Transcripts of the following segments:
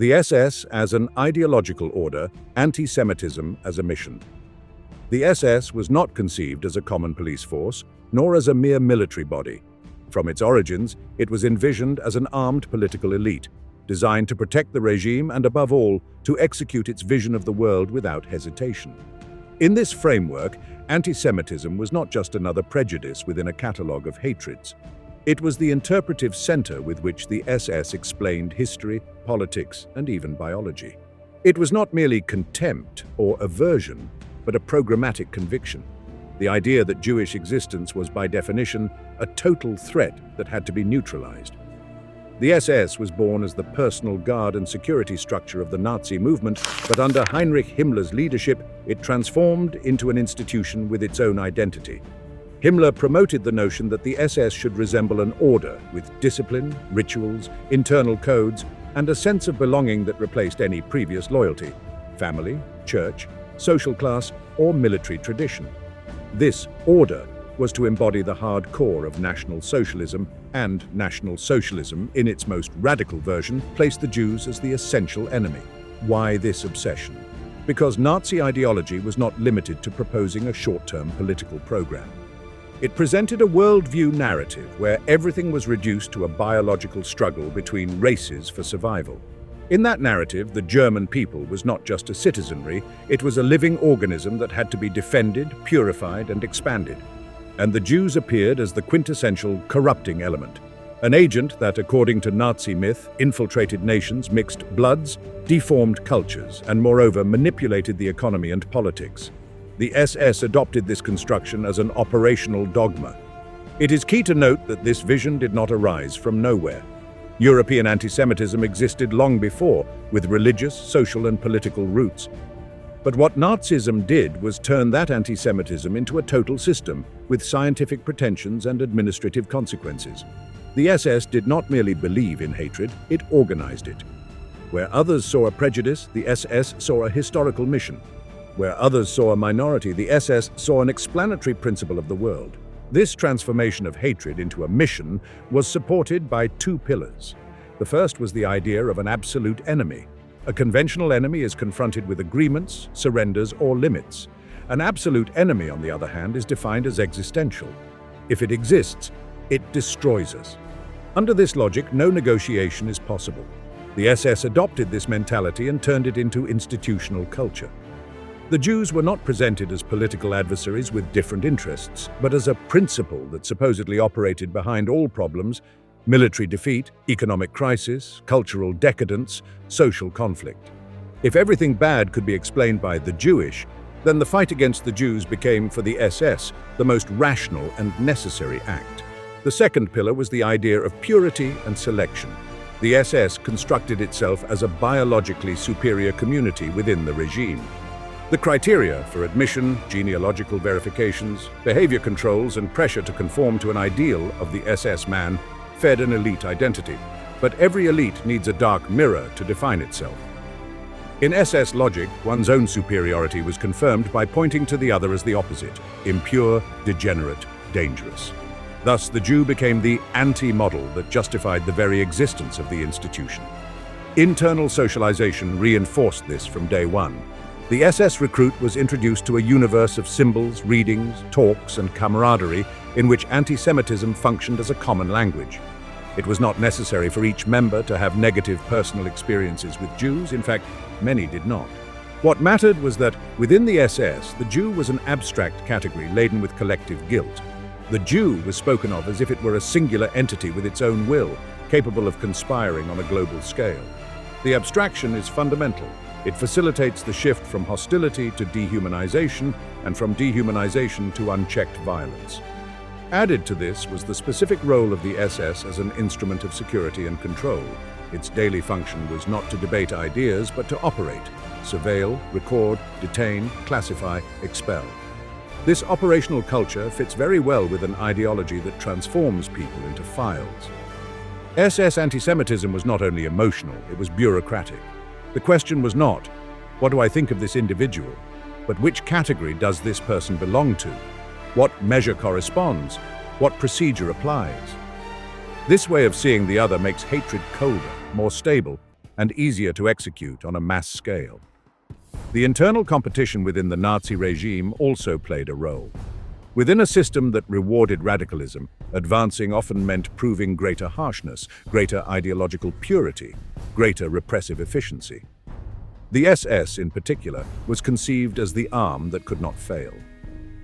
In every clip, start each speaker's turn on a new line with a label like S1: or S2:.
S1: The SS as an ideological order, anti-Semitism as a mission. The SS was not conceived as a common police force, nor as a mere military body. From its origins, it was envisioned as an armed political elite, designed to protect the regime and, above all, to execute its vision of the world without hesitation. In this framework, anti-Semitism was not just another prejudice within a catalogue of hatreds. It was the interpretive center with which the SS explained history, politics, and even biology. It was not merely contempt or aversion, but a programmatic conviction. The idea that Jewish existence was by definition a total threat that had to be neutralized. The SS was born as the personal guard and security structure of the Nazi movement, but under Heinrich Himmler's leadership, it transformed into an institution with its own identity. Himmler promoted the notion that the SS should resemble an order with discipline, rituals, internal codes, and a sense of belonging that replaced any previous loyalty, family, church, social class, or military tradition. This order was to embody the hard core of National Socialism, and National Socialism, in its most radical version, placed the Jews as the essential enemy. Why this obsession? Because Nazi ideology was not limited to proposing a short-term political program. It presented a worldview narrative where everything was reduced to a biological struggle between races for survival. In that narrative, the German people was not just a citizenry, it was a living organism that had to be defended, purified, and expanded. And the Jews appeared as the quintessential corrupting element, an agent that, according to Nazi myth, infiltrated nations, mixed bloods, deformed cultures, and moreover manipulated the economy and politics. The SS adopted this construction as an operational dogma. It is key to note that this vision did not arise from nowhere. European anti-Semitism existed long before, with religious, social, and political roots. But what Nazism did was turn that anti-Semitism into a total system, with scientific pretensions and administrative consequences. The SS did not merely believe in hatred, it organized it. Where others saw a prejudice, the SS saw a historical mission. Where others saw a minority, the SS saw an explanatory principle of the world. This transformation of hatred into a mission was supported by two pillars. The first was the idea of an absolute enemy. A conventional enemy is confronted with agreements, surrenders, or limits. An absolute enemy, on the other hand, is defined as existential. If it exists, it destroys us. Under this logic, no negotiation is possible. The SS adopted this mentality and turned it into institutional culture. The Jews were not presented as political adversaries with different interests, but as a principle that supposedly operated behind all problems: military defeat, economic crisis, cultural decadence, social conflict. If everything bad could be explained by the Jewish, then the fight against the Jews became, for the SS, the most rational and necessary act. The second pillar was the idea of purity and selection. The SS constructed itself as a biologically superior community within the regime. The criteria for admission, genealogical verifications, behavior controls, and pressure to conform to an ideal of the SS man fed an elite identity. But every elite needs a dark mirror to define itself. In SS logic, one's own superiority was confirmed by pointing to the other as the opposite: impure, degenerate, dangerous. Thus, the Jew became the anti-model that justified the very existence of the institution. Internal socialization reinforced this from day one. The SS recruit was introduced to a universe of symbols, readings, talks, and camaraderie in which anti-Semitism functioned as a common language. It was not necessary for each member to have negative personal experiences with Jews. In fact, many did not. What mattered was that within the SS, the Jew was an abstract category laden with collective guilt. The Jew was spoken of as if it were a singular entity with its own will, capable of conspiring on a global scale. The abstraction is fundamental. It facilitates the shift from hostility to dehumanization, and from dehumanization to unchecked violence. Added to this was the specific role of the SS as an instrument of security and control. Its daily function was not to debate ideas, but to operate, surveil, record, detain, classify, expel. This operational culture fits very well with an ideology that transforms people into files. SS anti-Semitism was not only emotional, it was bureaucratic. The question was not, what do I think of this individual, but which category does this person belong to? What measure corresponds? What procedure applies? This way of seeing the other makes hatred colder, more stable, and easier to execute on a mass scale. The internal competition within the Nazi regime also played a role. Within a system that rewarded radicalism, advancing often meant proving greater harshness, greater ideological purity, greater repressive efficiency. The SS, in particular, was conceived as the arm that could not fail.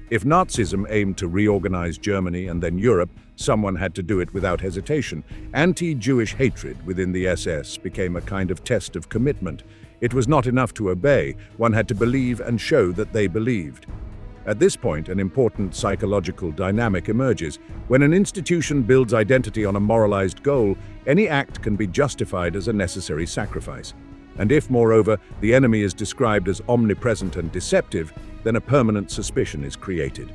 S1: If Nazism aimed to reorganize Germany and then Europe, someone had to do it without hesitation. Anti-Jewish hatred within the SS became a kind of test of commitment. It was not enough to obey, one had to believe and show that they believed. At this point, an important psychological dynamic emerges. When an institution builds identity on a moralized goal, any act can be justified as a necessary sacrifice. And if, moreover, the enemy is described as omnipresent and deceptive, then a permanent suspicion is created.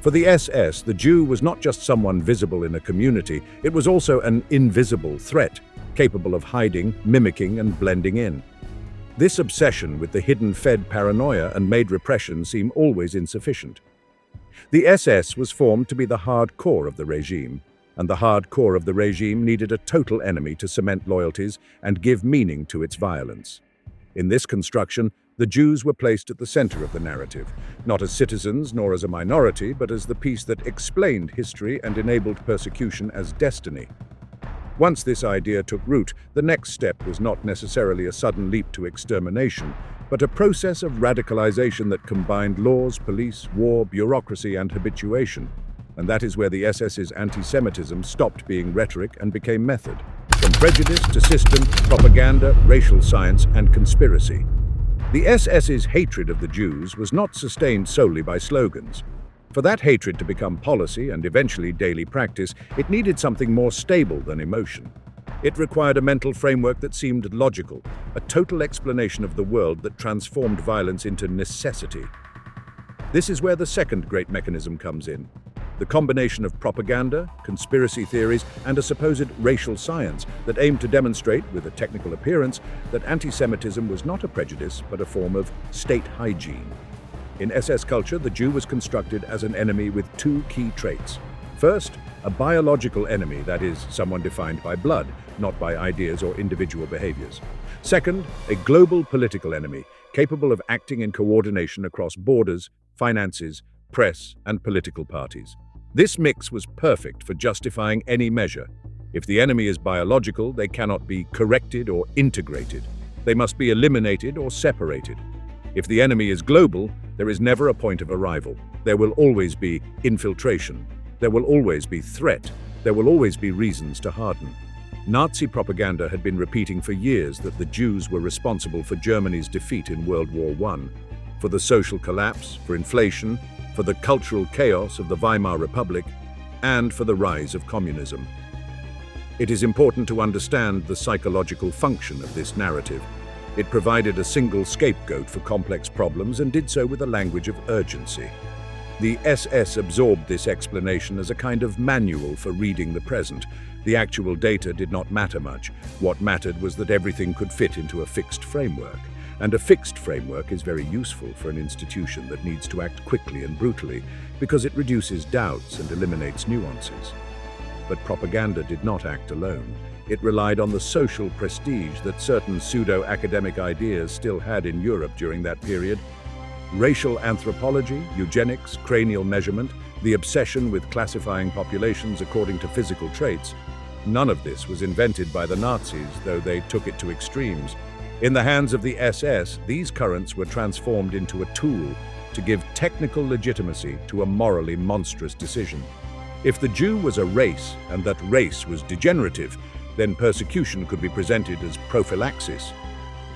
S1: For the SS, the Jew was not just someone visible in a community, it was also an invisible threat, capable of hiding, mimicking, and blending in. This obsession with the hidden fed paranoia and made repression seem always insufficient. The SS was formed to be the hard core of the regime, and the hard core of the regime needed a total enemy to cement loyalties and give meaning to its violence. In this construction, the Jews were placed at the center of the narrative, not as citizens nor as a minority, but as the piece that explained history and enabled persecution as destiny. Once this idea took root, the next step was not necessarily a sudden leap to extermination, but a process of radicalization that combined laws, police, war, bureaucracy, and habituation. And that is where the SS's anti-Semitism stopped being rhetoric and became method. From prejudice to system, propaganda, racial science, and conspiracy. The SS's hatred of the Jews was not sustained solely by slogans. For that hatred to become policy and eventually daily practice, it needed something more stable than emotion. It required a mental framework that seemed logical, a total explanation of the world that transformed violence into necessity. This is where the second great mechanism comes in. The combination of propaganda, conspiracy theories, and a supposed racial science that aimed to demonstrate, with a technical appearance, that anti-Semitism was not a prejudice but a form of state hygiene. In SS culture, the Jew was constructed as an enemy with two key traits. First, a biological enemy, that is, someone defined by blood, not by ideas or individual behaviors. Second, a global political enemy, capable of acting in coordination across borders, finances, press, and political parties. This mix was perfect for justifying any measure. If the enemy is biological, they cannot be corrected or integrated. They must be eliminated or separated. If the enemy is global, there is never a point of arrival. There will always be infiltration. There will always be threat. There will always be reasons to harden. Nazi propaganda had been repeating for years that the Jews were responsible for Germany's defeat in World War I, for the social collapse, for inflation, for the cultural chaos of the Weimar Republic, and for the rise of communism. It is important to understand the psychological function of this narrative. It provided a single scapegoat for complex problems and did so with a language of urgency. The SS absorbed this explanation as a kind of manual for reading the present. The actual data did not matter much. What mattered was that everything could fit into a fixed framework. And a fixed framework is very useful for an institution that needs to act quickly and brutally because it reduces doubts and eliminates nuances. But propaganda did not act alone. It relied on the social prestige that certain pseudo-academic ideas still had in Europe during that period. Racial anthropology, eugenics, cranial measurement, the obsession with classifying populations according to physical traits. None of this was invented by the Nazis, though they took it to extremes. In the hands of the SS, these currents were transformed into a tool to give technical legitimacy to a morally monstrous decision. If the Jew was a race, and that race was degenerative, then persecution could be presented as prophylaxis.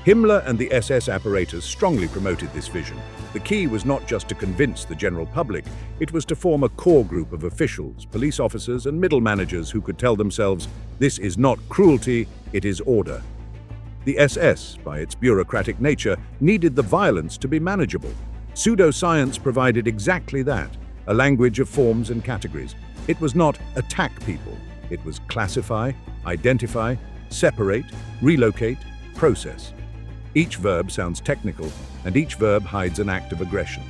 S1: Himmler and the SS apparatus strongly promoted this vision. The key was not just to convince the general public, it was to form a core group of officials, police officers, and middle managers who could tell themselves, this is not cruelty, it is order. The SS, by its bureaucratic nature, needed the violence to be manageable. Pseudoscience provided exactly that, a language of forms and categories. It was not attack people, it was classify, identify, separate, relocate, process. Each verb sounds technical, and each verb hides an act of aggression.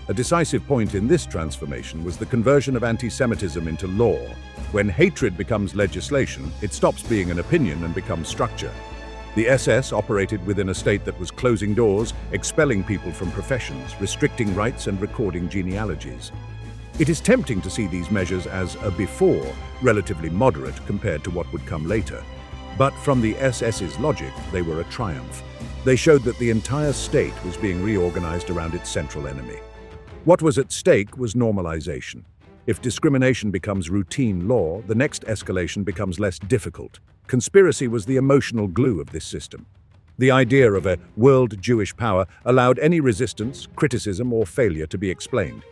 S1: A decisive point in this transformation was the conversion of anti-Semitism into law. When hatred becomes legislation, it stops being an opinion and becomes structure. The SS operated within a state that was closing doors, expelling people from professions, restricting rights and recording genealogies. It is tempting to see these measures as a before, relatively moderate compared to what would come later. But from the SS's logic, they were a triumph. They showed that the entire state was being reorganized around its central enemy. What was at stake was normalization. If discrimination becomes routine law, the next escalation becomes less difficult. Conspiracy was the emotional glue of this system. The idea of a world Jewish power allowed any resistance, criticism, or failure to be explained.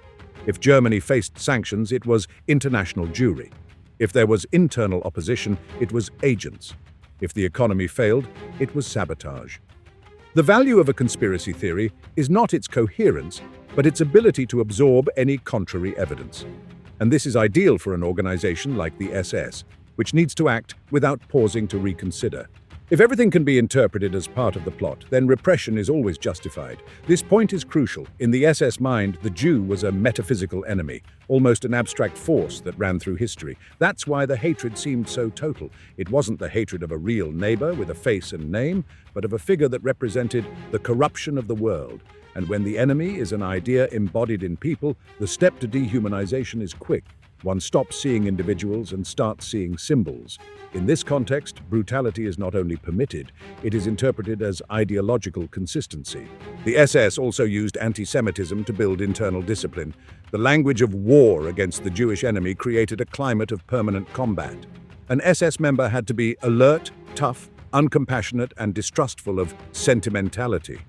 S1: If Germany faced sanctions, it was international Jewry. If there was internal opposition, it was agents. If the economy failed, it was sabotage. The value of a conspiracy theory is not its coherence, but its ability to absorb any contrary evidence. And this is ideal for an organization like the SS, which needs to act without pausing to reconsider. If everything can be interpreted as part of the plot, then repression is always justified. This point is crucial. In the SS mind, the Jew was a metaphysical enemy, almost an abstract force that ran through history. That's why the hatred seemed so total. It wasn't the hatred of a real neighbor with a face and name, but of a figure that represented the corruption of the world. And when the enemy is an idea embodied in people, the step to dehumanization is quick. One stops seeing individuals and starts seeing symbols. In this context, brutality is not only permitted, it is interpreted as ideological consistency. The SS also used anti-Semitism to build internal discipline. The language of war against the Jewish enemy created a climate of permanent combat. An SS member had to be alert, tough, uncompassionate, and distrustful of sentimentality.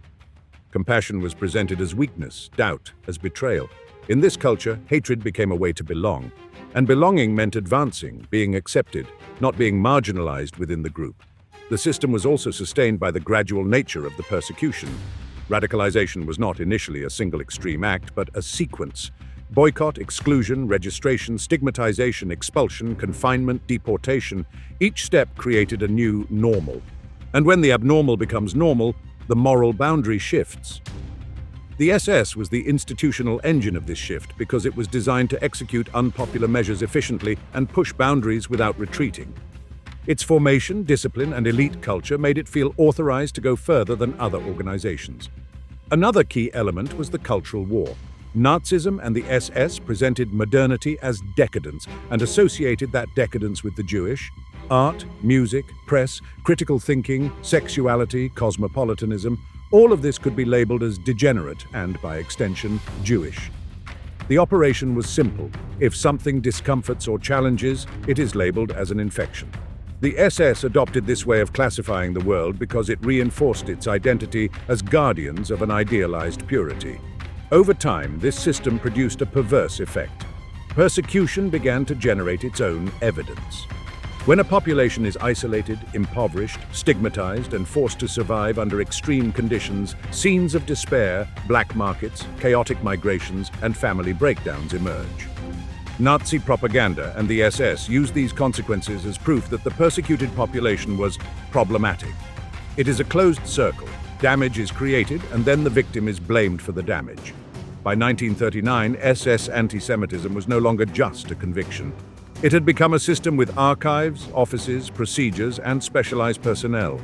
S1: Compassion was presented as weakness, doubt as betrayal. In this culture, hatred became a way to belong. And belonging meant advancing, being accepted, not being marginalized within the group. The system was also sustained by the gradual nature of the persecution. Radicalization was not initially a single extreme act, but a sequence. Boycott, exclusion, registration, stigmatization, expulsion, confinement, deportation. Each step created a new normal. And when the abnormal becomes normal, the moral boundary shifts. The SS was the institutional engine of this shift because it was designed to execute unpopular measures efficiently and push boundaries without retreating. Its formation, discipline, and elite culture made it feel authorized to go further than other organizations. Another key element was the cultural war. Nazism and the SS presented modernity as decadence and associated that decadence with the Jewish. Art, music, press, critical thinking, sexuality, cosmopolitanism, all of this could be labeled as degenerate and, by extension, Jewish. The operation was simple. If something discomforts or challenges, it is labeled as an infection. The SS adopted this way of classifying the world because it reinforced its identity as guardians of an idealized purity. Over time, this system produced a perverse effect. Persecution began to generate its own evidence. When a population is isolated, impoverished, stigmatized, and forced to survive under extreme conditions, scenes of despair, black markets, chaotic migrations, and family breakdowns emerge. Nazi propaganda and the SS used these consequences as proof that the persecuted population was problematic. It is a closed circle. Damage is created, and then the victim is blamed for the damage. By 1939, SS anti-Semitism was no longer just a conviction. It had become a system with archives, offices, procedures, and specialized personnel.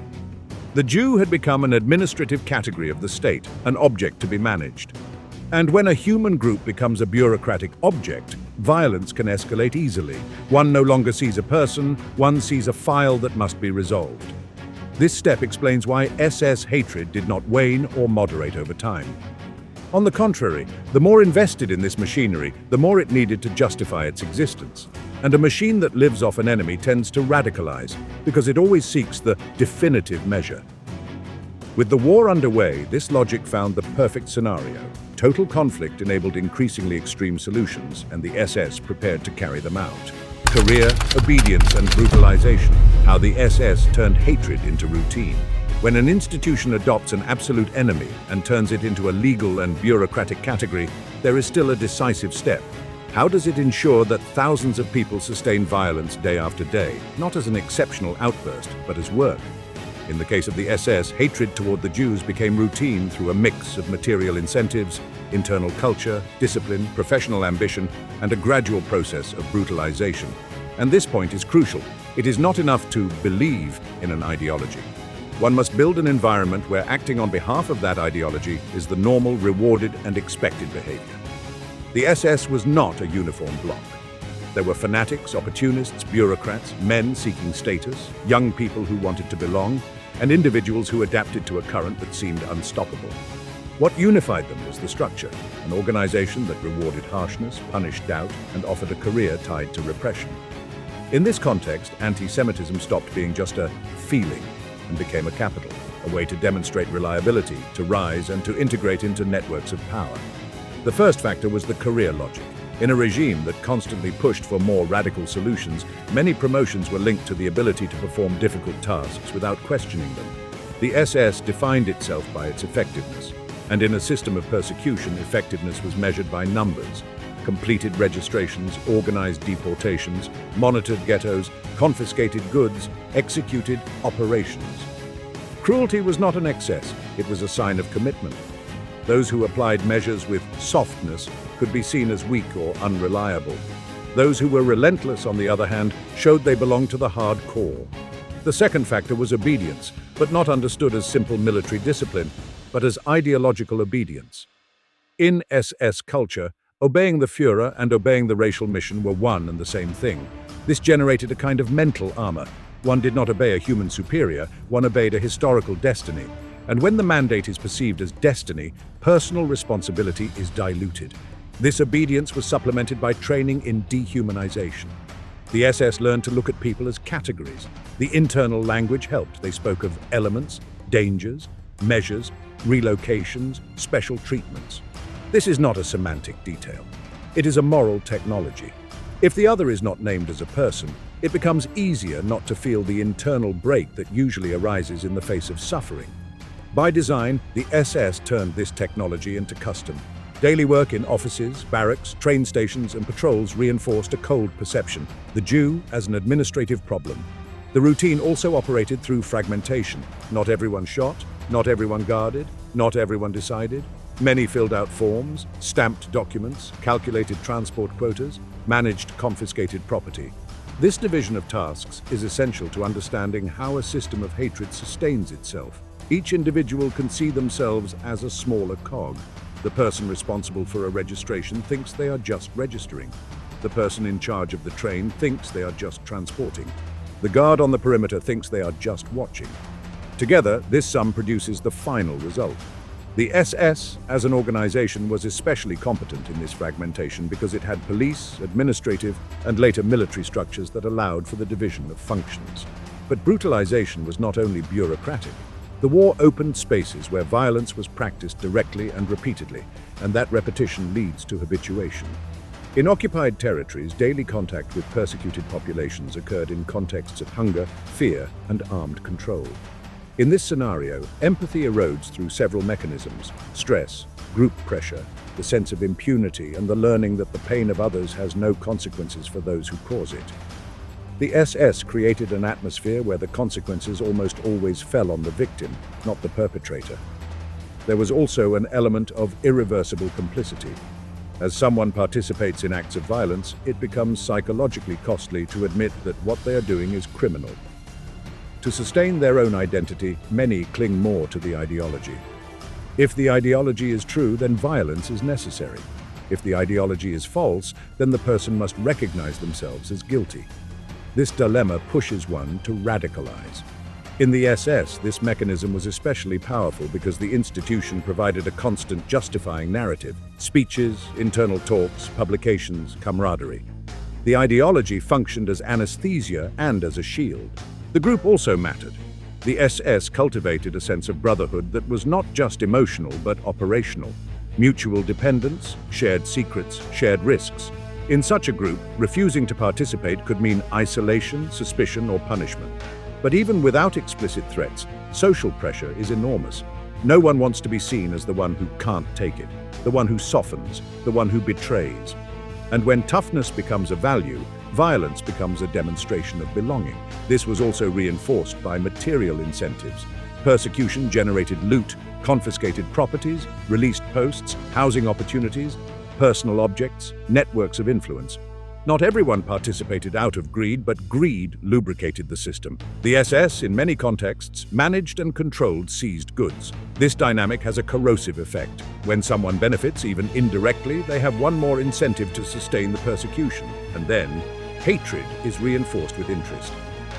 S1: The Jew had become an administrative category of the state, an object to be managed. And when a human group becomes a bureaucratic object, violence can escalate easily. One no longer sees a person, one sees a file that must be resolved. This step explains why SS hatred did not wane or moderate over time. On the contrary, the more invested in this machinery, the more it needed to justify its existence. And a machine that lives off an enemy tends to radicalize, because it always seeks the definitive measure. With the war underway, this logic found the perfect scenario. Total conflict enabled increasingly extreme solutions, and the SS prepared to carry them out. Career, obedience, and brutalization, how the SS turned hatred into routine. When an institution adopts an absolute enemy and turns it into a legal and bureaucratic category, there is still a decisive step. How does it ensure that thousands of people sustain violence day after day, not as an exceptional outburst, but as work? In the case of the SS, hatred toward the Jews became routine through a mix of material incentives, internal culture, discipline, professional ambition, and a gradual process of brutalization. And this point is crucial. It is not enough to believe in an ideology. One must build an environment where acting on behalf of that ideology is the normal, rewarded, and expected behavior. The SS was not a uniform bloc. There were fanatics, opportunists, bureaucrats, men seeking status, young people who wanted to belong, and individuals who adapted to a current that seemed unstoppable. What unified them was the structure, an organization that rewarded harshness, punished doubt, and offered a career tied to repression. In this context, anti-Semitism stopped being just a feeling and became a capital, a way to demonstrate reliability, to rise, and to integrate into networks of power. The first factor was the career logic. In a regime that constantly pushed for more radical solutions, many promotions were linked to the ability to perform difficult tasks without questioning them. The SS defined itself by its effectiveness, and in a system of persecution, effectiveness was measured by numbers. Completed registrations, organized deportations, monitored ghettos, confiscated goods, executed operations. Cruelty was not an excess, it was a sign of commitment. Those who applied measures with softness could be seen as weak or unreliable. Those who were relentless, on the other hand, showed they belonged to the hardcore. The second factor was obedience, but not understood as simple military discipline, but as ideological obedience. In SS culture, obeying the Führer and obeying the racial mission were one and the same thing. This generated a kind of mental armor. One did not obey a human superior, one obeyed a historical destiny. And when the mandate is perceived as destiny, personal responsibility is diluted. This obedience was supplemented by training in dehumanization. The SS learned to look at people as categories. The internal language helped. They spoke of elements, dangers, measures, relocations, special treatments. This is not a semantic detail. It is a moral technology. If the other is not named as a person, it becomes easier not to feel the internal break that usually arises in the face of suffering. By design, the SS turned this technology into custom. Daily work in offices, barracks, train stations, and patrols reinforced a cold perception, the Jew as an administrative problem. The routine also operated through fragmentation. Not everyone shot, not everyone guarded, not everyone decided. Many filled out forms, stamped documents, calculated transport quotas, managed confiscated property. This division of tasks is essential to understanding how a system of hatred sustains itself. Each individual can see themselves as a smaller cog. The person responsible for a registration thinks they are just registering. The person in charge of the train thinks they are just transporting. The guard on the perimeter thinks they are just watching. Together, this sum produces the final result. The SS, as an organization, was especially competent in this fragmentation because it had police, administrative, and later military structures that allowed for the division of functions. But brutalization was not only bureaucratic. The war opened spaces where violence was practiced directly and repeatedly, and that repetition leads to habituation. In occupied territories, daily contact with persecuted populations occurred in contexts of hunger, fear, and armed control. In this scenario, empathy erodes through several mechanisms: stress, group pressure, the sense of impunity, and the learning that the pain of others has no consequences for those who cause it. The SS created an atmosphere where the consequences almost always fell on the victim, not the perpetrator. There was also an element of irreversible complicity. As someone participates in acts of violence, it becomes psychologically costly to admit that what they are doing is criminal. To sustain their own identity, many cling more to the ideology. If the ideology is true, then violence is necessary. If the ideology is false, then the person must recognize themselves as guilty. This dilemma pushes one to radicalize. In the SS, this mechanism was especially powerful because the institution provided a constant justifying narrative: speeches, internal talks, publications, camaraderie. The ideology functioned as anesthesia and as a shield. The group also mattered. The SS cultivated a sense of brotherhood that was not just emotional but operational. Mutual dependence, shared secrets, shared risks. In such a group, refusing to participate could mean isolation, suspicion, or punishment. But even without explicit threats, social pressure is enormous. No one wants to be seen as the one who can't take it, the one who softens, the one who betrays. And when toughness becomes a value, violence becomes a demonstration of belonging. This was also reinforced by material incentives. Persecution generated loot, confiscated properties, released posts, housing opportunities, personal objects, networks of influence. Not everyone participated out of greed, but greed lubricated the system. The SS, in many contexts, managed and controlled seized goods. This dynamic has a corrosive effect. When someone benefits, even indirectly, they have one more incentive to sustain the persecution. And then, hatred is reinforced with interest.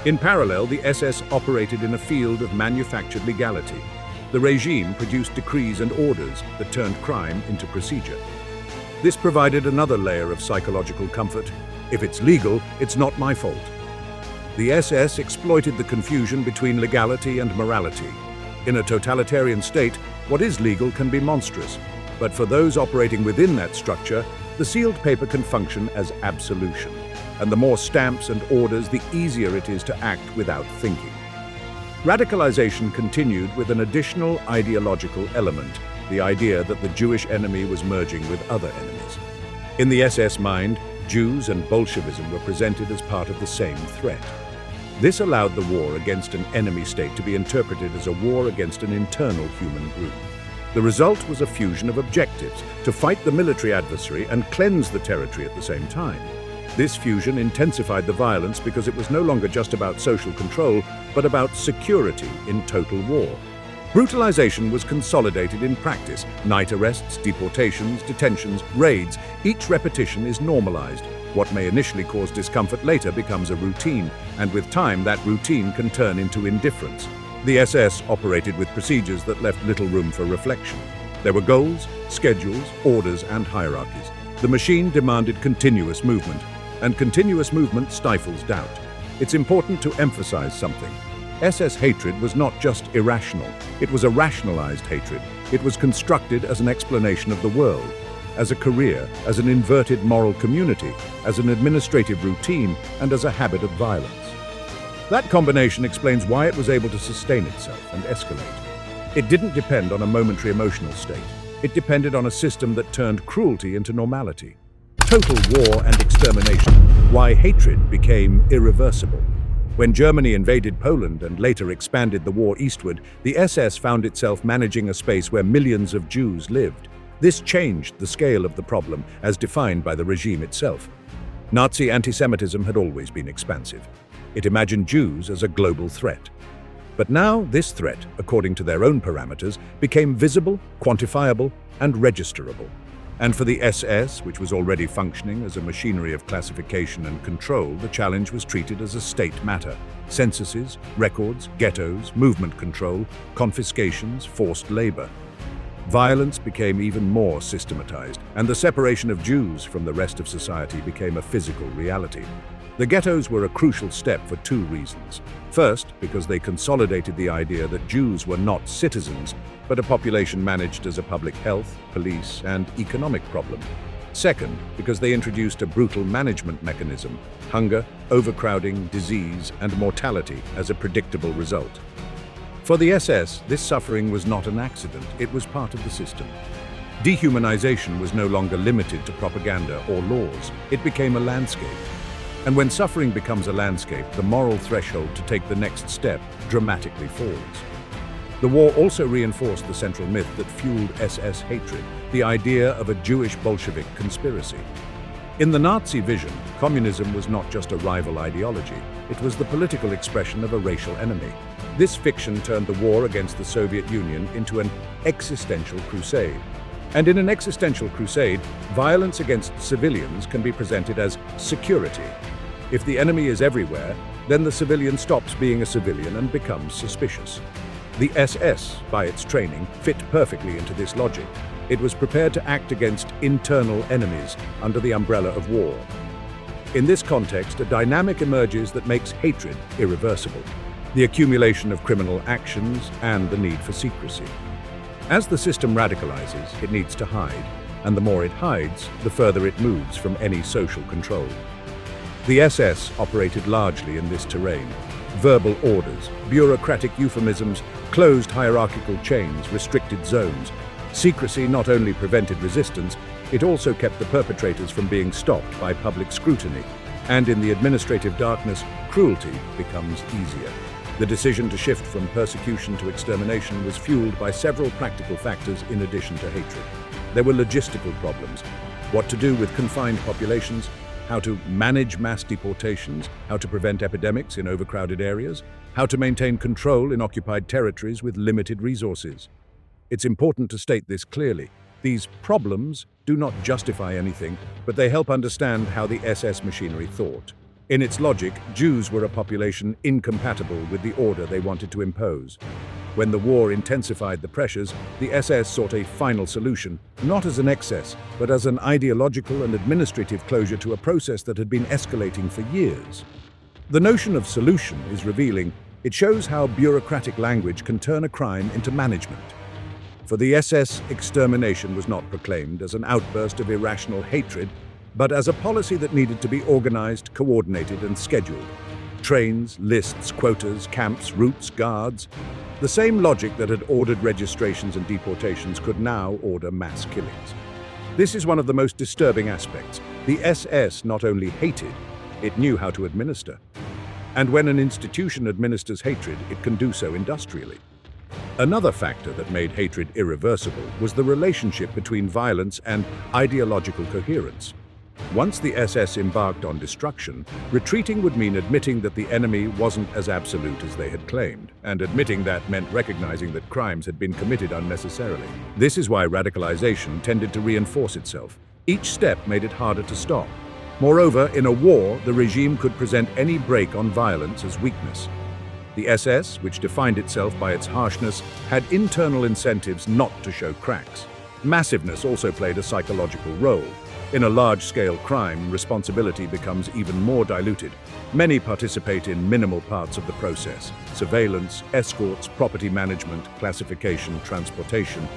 S1: In parallel, the SS operated in a field of manufactured legality. The regime produced decrees and orders that turned crime into procedure. This provided another layer of psychological comfort. If it's legal, it's not my fault. The SS exploited the confusion between legality and morality. In a totalitarian state, what is legal can be monstrous, but for those operating within that structure, the sealed paper can function as absolution. And the more stamps and orders, the easier it is to act without thinking. Radicalization continued with an additional ideological element, the idea that the Jewish enemy was merging with other enemies. In the SS mind, Jews and Bolshevism were presented as part of the same threat. This allowed the war against an enemy state to be interpreted as a war against an internal human group. The result was a fusion of objectives, to fight the military adversary and cleanse the territory at the same time. This fusion intensified the violence because it was no longer just about social control, but about security in total war. Brutalization was consolidated in practice. Night arrests, deportations, detentions, raids. Each repetition is normalized. What may initially cause discomfort later becomes a routine, and with time that routine can turn into indifference. The SS operated with procedures that left little room for reflection. There were goals, schedules, orders, and hierarchies. The machine demanded continuous movement, and continuous movement stifles doubt. It's important to emphasize something. SS hatred was not just irrational, it was a rationalized hatred. It was constructed as an explanation of the world, as a career, as an inverted moral community, as an administrative routine, and as a habit of violence. That combination explains why it was able to sustain itself and escalate. It didn't depend on a momentary emotional state. It depended on a system that turned cruelty into normality. Total war and extermination, why hatred became irreversible. When Germany invaded Poland and later expanded the war eastward, the SS found itself managing a space where millions of Jews lived. This changed the scale of the problem as defined by the regime itself. Nazi anti-Semitism had always been expansive. It imagined Jews as a global threat. But now this threat, according to their own parameters, became visible, quantifiable, and registerable. And for the SS, which was already functioning as a machinery of classification and control, the challenge was treated as a state matter. Censuses, records, ghettos, movement control, confiscations, forced labor. Violence became even more systematized, and the separation of Jews from the rest of society became a physical reality. The ghettos were a crucial step for two reasons. First, because they consolidated the idea that Jews were not citizens, but a population managed as a public health, police, and economic problem. Second, because they introduced a brutal management mechanism, hunger, overcrowding, disease, and mortality as a predictable result. For the SS, this suffering was not an accident, it was part of the system. Dehumanization was no longer limited to propaganda or laws, it became a landscape. And when suffering becomes a landscape, the moral threshold to take the next step dramatically falls. The war also reinforced the central myth that fueled SS hatred, the idea of a Jewish Bolshevik conspiracy. In the Nazi vision, communism was not just a rival ideology, it was the political expression of a racial enemy. This fiction turned the war against the Soviet Union into an existential crusade. And in an existential crusade, violence against civilians can be presented as security. If the enemy is everywhere, then the civilian stops being a civilian and becomes suspicious. The SS, by its training, fit perfectly into this logic. It was prepared to act against internal enemies under the umbrella of war. In this context, a dynamic emerges that makes hatred irreversible: the accumulation of criminal actions and the need for secrecy. As the system radicalizes, it needs to hide, and the more it hides, the further it moves from any social control. The SS operated largely in this terrain. Verbal orders, bureaucratic euphemisms, closed hierarchical chains, restricted zones. Secrecy not only prevented resistance, it also kept the perpetrators from being stopped by public scrutiny. And in the administrative darkness, cruelty becomes easier. The decision to shift from persecution to extermination was fueled by several practical factors in addition to hatred. There were logistical problems: what to do with confined populations, how to manage mass deportations, how to prevent epidemics in overcrowded areas, how to maintain control in occupied territories with limited resources. It's important to state this clearly. These problems do not justify anything, but they help understand how the SS machinery thought. In its logic, Jews were a population incompatible with the order they wanted to impose. When the war intensified the pressures, the SS sought a final solution, not as an excess, but as an ideological and administrative closure to a process that had been escalating for years. The notion of solution is revealing. It shows how bureaucratic language can turn a crime into management. For the SS, extermination was not proclaimed as an outburst of irrational hatred, but as a policy that needed to be organized, coordinated, and scheduled. Trains, lists, quotas, camps, routes, guards. The same logic that had ordered registrations and deportations could now order mass killings. This is one of the most disturbing aspects. The SS not only hated, it knew how to administer. And when an institution administers hatred, it can do so industrially. Another factor that made hatred irreversible was the relationship between violence and ideological coherence. Once the SS embarked on destruction, retreating would mean admitting that the enemy wasn't as absolute as they had claimed, and admitting that meant recognizing that crimes had been committed unnecessarily. This is why radicalization tended to reinforce itself. Each step made it harder to stop. Moreover, in a war, the regime could present any break on violence as weakness. The SS, which defined itself by its harshness, had internal incentives not to show cracks. Massiveness also played a psychological role. In a large-scale crime, responsibility becomes even more diluted. Many participate in minimal parts of the process: surveillance, escorts, property management, classification, transportation.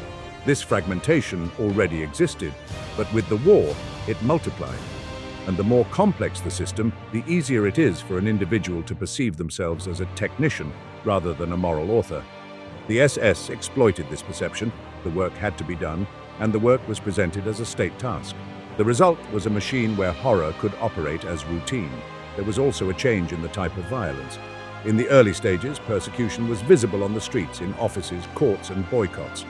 S1: This fragmentation already existed, but with the war, it multiplied. And the more complex the system, the easier it is for an individual to perceive themselves as a technician rather than a moral author. The SS exploited this perception. The work had to be done, and the work was presented as a state task. The result was a machine where horror could operate as routine. There was also a change in the type of violence. In the early stages, persecution was visible on the streets, in offices, courts, and boycotts.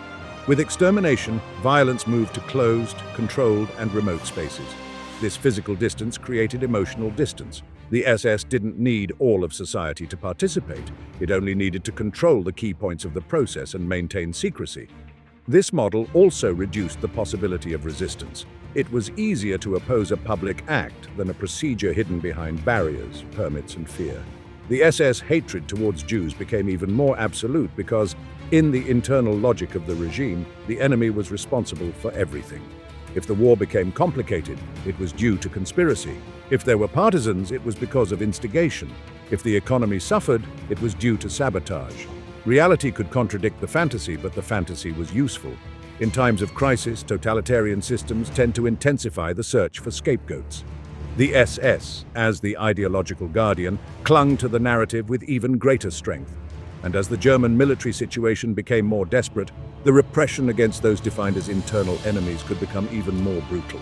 S1: With extermination, violence moved to closed, controlled, and remote spaces. This physical distance created emotional distance. The SS didn't need all of society to participate. It only needed to control the key points of the process and maintain secrecy. This model also reduced the possibility of resistance. It was easier to oppose a public act than a procedure hidden behind barriers, permits, and fear. The SS hatred towards Jews became even more absolute because, in the internal logic of the regime, the enemy was responsible for everything. If the war became complicated, it was due to conspiracy. If there were partisans, it was because of instigation. If the economy suffered, it was due to sabotage. Reality could contradict the fantasy, but the fantasy was useful. In times of crisis, totalitarian systems tend to intensify the search for scapegoats. The SS, as the ideological guardian, clung to the narrative with even greater strength. And as the German military situation became more desperate, the repression against those defined as internal enemies could become even more brutal.